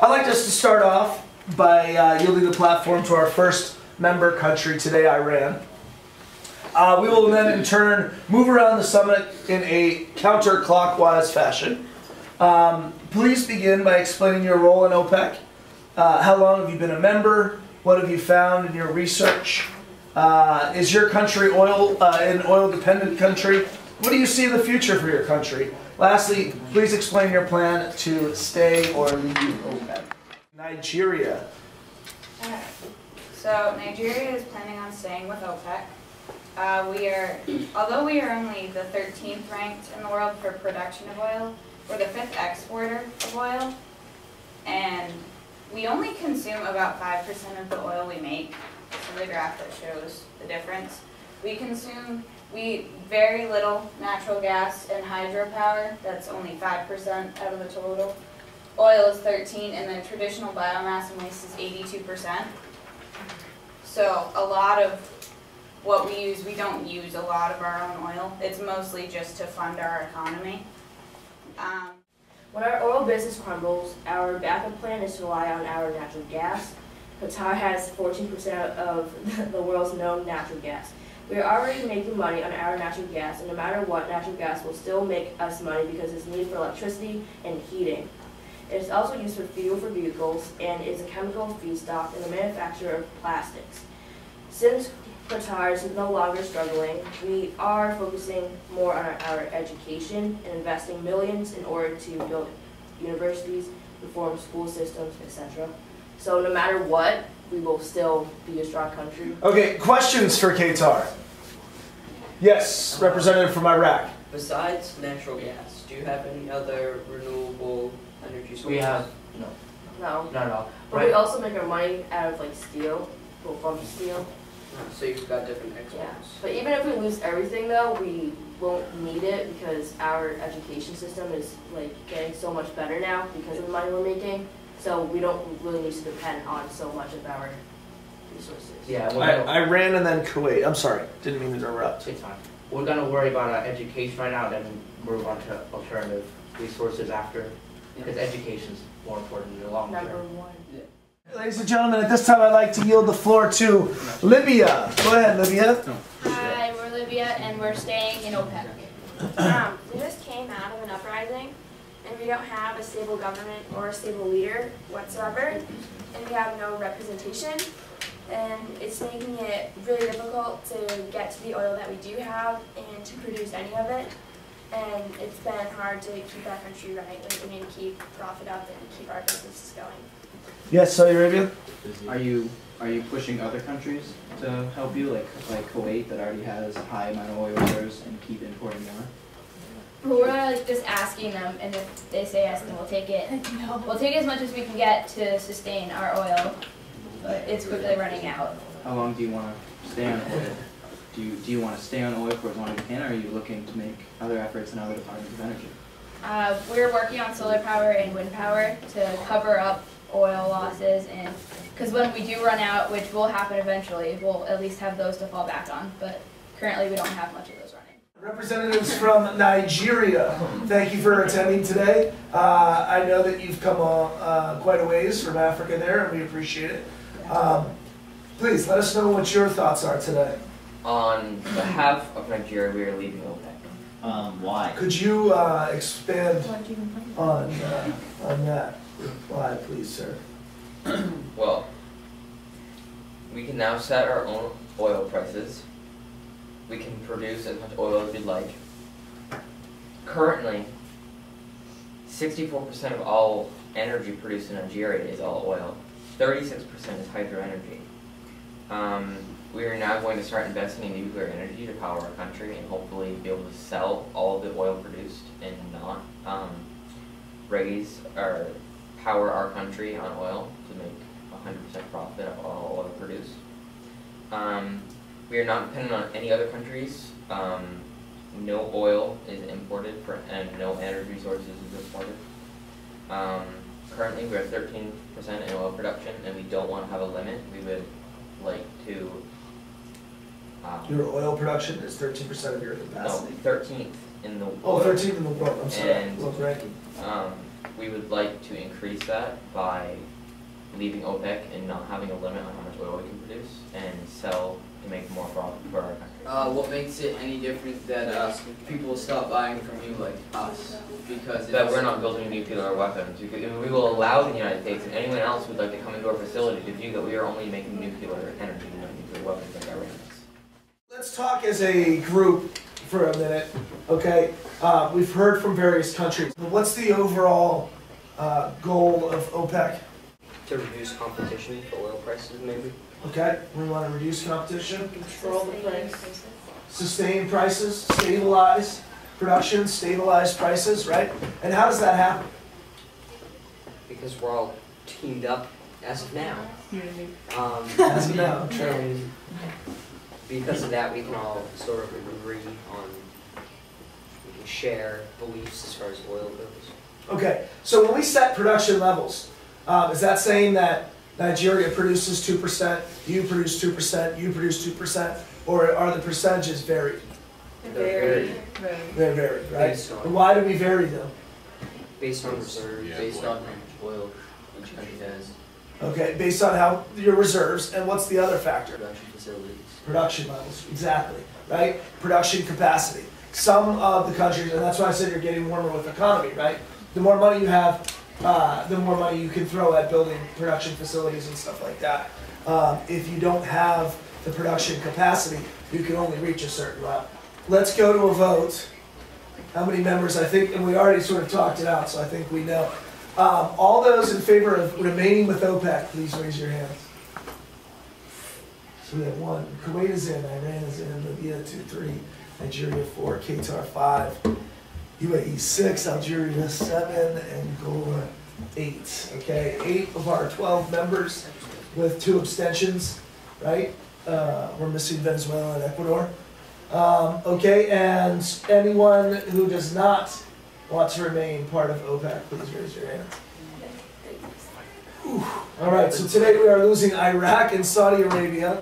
I'd like us to start off by yielding the platform to our first member country today, Iran. We will then in turn move around the summit in a counterclockwise fashion. Please begin by explaining your role in OPEC. How long have you been a member? What have you found in your research? Is your country an oil-dependent country? What do you see in the future for your country? Lastly, please explain your plan to stay or leave OPEC. Nigeria. Alright. So Nigeria is planning on staying with OPEC. Although we are only the 13th ranked in the world for production of oil, we're the 5th exporter of oil, and we only consume about 5% of the oil we make. So the graph that shows the difference. We consume very little natural gas and hydropower. That's only 5% out of the total. Oil is 13%, and then traditional biomass and waste is 82%. So a lot of what we use, we don't use a lot of our own oil. It's mostly just to fund our economy. When our oil business crumbles, our backup plan is to rely on our natural gas. Qatar has 14% of the world's known natural gas. We are already making money on our natural gas, and no matter what, natural gas will still make us money because it's needed for electricity and heating. It is also used for fuel for vehicles and is a chemical feedstock in the manufacture of plastics. Since Qatar is no longer struggling, we are focusing more on our education and investing millions in order to build universities, reform school systems, etc. So no matter what, we will still be a strong country. Okay, questions for Qatar? Yes, representative from Iraq. Besides natural gas, do you have any other renewable energy sources? We have, no, No. not at all. But Right. we also make our money out of like steel, well, from steel. So you've got different Yeah. exports. But even if we lose everything though, we won't need it because our education system is like getting so much better now because of the money we're making. So we don't really need to depend on so much of our resources. Yeah, Iran and then Kuwait. I'm sorry, didn't mean to interrupt. it's fine. We're gonna worry about education right now, then move on to alternative resources after, because education's more important in the long Number term. one. Ladies and gentlemen, at this time I'd like to yield the floor to Libya. Go ahead, Libya. Hi, we're Libya and we're staying in OPEC. We just came out of an uprising and we don't have a stable government or a stable leader whatsoever, and we have no representation, and it's making it really difficult to get to the oil that we do have and to produce any of it, and it's been hard to keep our country running, and keep profit up and keep our businesses going. Yes, Saudi Arabia. Are you pushing other countries to help you, like Kuwait that already has a high amount of oil reserves and keep importing more? We're just asking them, and if they say yes, then we'll take it. We'll take as much as we can get to sustain our oil, but it's quickly running out. How long do you want to stay on oil? Do you want to stay on oil for as long as you can, or are you looking to make other efforts in other departments of energy? We're working on solar power and wind power to cover up oil losses, and because when we do run out, which will happen eventually, we'll at least have those to fall back on, but currently we don't have much of those running. Representatives from Nigeria, thank you for attending today. I know that you've come quite a ways from Africa there, and we appreciate it. Please let us know what your thoughts are today. On behalf of Nigeria, we are leaving OPEC. Why? Could you expand on that reply, please, sir? Well, we can now set our own oil prices. We can produce as much oil as we'd like. Currently, 64% of all energy produced in Nigeria is all oil. 36% is hydro energy. We are now going to start investing in nuclear energy to power our country and hopefully be able to sell all of the oil produced and not raise or power our country on oil to make 100% profit of all oil produced. We are not dependent on any other countries. No oil is imported and no energy sources is imported. Currently we are 13% in oil production, and we don't want to have a limit. We would like to... Your oil production is 13% of your No, capacity? 13th in the world. Oh, 13th in the world, I'm sorry. And World ranking. We would like to increase that by leaving OPEC and not having a limit on how much oil we can produce and sell to make more profit for our country. What makes it any different that people will stop buying from you like us? Because That we're not building nuclear weapons. We will allow the United States and anyone else who'd like to come into our facility to view that we are only making nuclear energy, not nuclear weapons like Iran is. Let's talk as a group for a minute, okay? We've heard from various countries. What's the overall goal of OPEC? To reduce competition for oil prices, maybe. Okay, we want to reduce competition, Control the price. sustain prices, stabilize production, stabilize prices, right? And how does that happen? Because we're all teamed up as of now. As of now, true. And because of that, we can all sort of agree on, we can share beliefs as far as oil goes. Okay, so when we set production levels, is that saying that Nigeria produces 2%, you produce 2%, you produce 2%, or are the percentages varied? They're They're varied, right? Based on- And why do we vary them? based on reserves. based on how much oil each country has, Okay, based on how your reserves, and what's the other factor? production facilities. Production levels, exactly, right? Production capacity. Some of the countries, and that's why I said you're getting warmer with economy, right? The more money you have, the more money you can throw at building production facilities and stuff like that. If you don't have the production capacity, you can only reach a certain level. Let's go to a vote. How many members, I think, and we already sort of talked it out, so I think we know. All those in favor of remaining with OPEC, please raise your hands. So we have 1. Kuwait is in, Iran is in, Libya 2, 3, Nigeria 4, Qatar 5, UAE 6, Algeria 7, Angola 8. Okay, 8 of our 12 members with 2 abstentions, right? We're missing Venezuela and Ecuador. Okay, and anyone who does not want to remain part of OPEC, please raise your hand. All right, so today we are losing Iraq and Saudi Arabia.